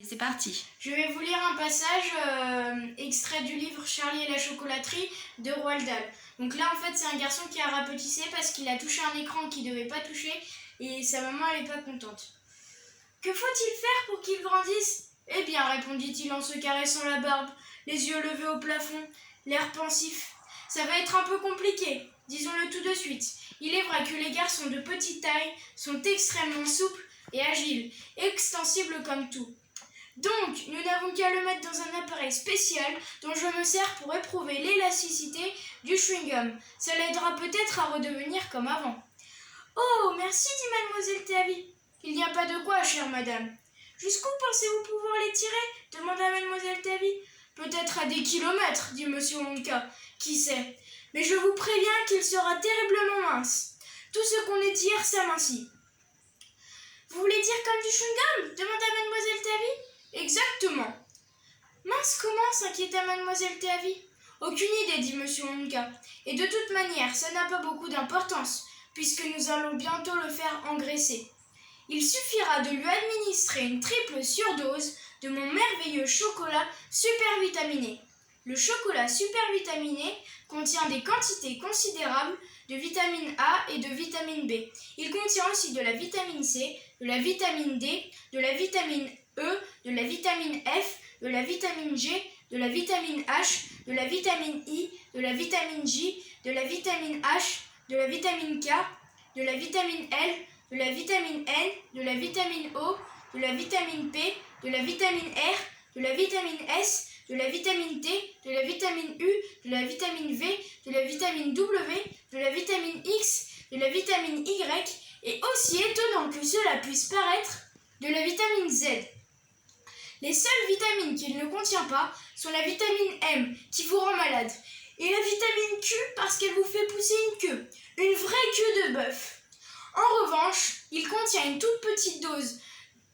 C'est parti. Je vais vous lire un passage extrait du livre Charlie et la chocolaterie de Roald Dahl. Donc là, en fait, c'est un garçon qui a rapetissé parce qu'il a touché un écran qu'il ne devait pas toucher et sa maman, elle n'est pas contente. « Que faut-il faire pour qu'il grandisse ?» « Eh bien, répondit-il en se caressant la barbe, les yeux levés au plafond, l'air pensif. Ça va être un peu compliqué, disons-le tout de suite. Il est vrai que les garçons de petite taille sont extrêmement souples et agiles, extensibles comme tout. Donc, nous n'avons qu'à le mettre dans un appareil spécial dont je me sers pour éprouver l'élasticité du chewing-gum. Ça l'aidera peut-être à redevenir comme avant. »« Oh, merci, dit mademoiselle Théavy. »« Il n'y a pas de quoi, chère madame. »« Jusqu'où pensez-vous pouvoir les tirer ?» demanda mademoiselle Théavy. « Peut-être à des kilomètres, dit monsieur Wonka. Qui sait ? Mais je vous préviens qu'il sera terriblement mince. Tout ce qu'on étire s'amincit. »« Vous voulez dire comme du chewing-gum ?» demanda mademoiselle Théavy. « Exactement. »« Mince comment ?» s'inquiéta mademoiselle Théavy. « Aucune idée, dit monsieur Wonka. Et de toute manière, ça n'a pas beaucoup d'importance, puisque nous allons bientôt le faire engraisser. Il suffira de lui administrer une triple surdose de mon merveilleux chocolat super vitaminé. Le chocolat super vitaminé contient des quantités considérables de vitamine A et de vitamine B. Il contient aussi de la vitamine C, de la vitamine D, de la vitamine E, de la vitamine F, de la vitamine G, de la vitamine H, de la vitamine I, de la vitamine J, de la vitamine H, de la vitamine K, de la vitamine L, de la vitamine N, de la vitamine O, de la vitamine P, de la vitamine R, de la vitamine S, de la vitamine T, de la vitamine U, de la vitamine V, de la vitamine W, de la vitamine X, de la vitamine Y, et aussi étonnant que cela puisse paraître, de la vitamine Z. Les seules vitamines qu'il ne contient pas sont la vitamine M, qui vous rend malade, et la vitamine Q parce qu'elle vous fait pousser une vraie queue de bœuf. En revanche, il contient une toute petite dose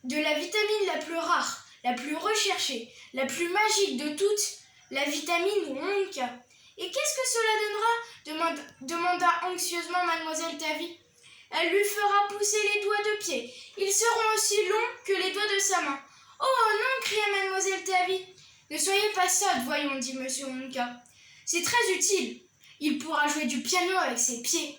de la vitamine la plus rare, la plus recherchée, la plus magique de toutes, la vitamine Wonka. « Et qu'est-ce que cela donnera ?» demanda anxieusement mademoiselle Théavy. « Elle lui fera pousser les doigts de pied. Ils seront aussi longs que les doigts de sa main. »« Oh non !» cria mademoiselle Théavy. « Ne soyez pas sotte, voyons, dit monsieur Wonka. C'est très utile. Il pourra jouer du piano avec ses pieds. »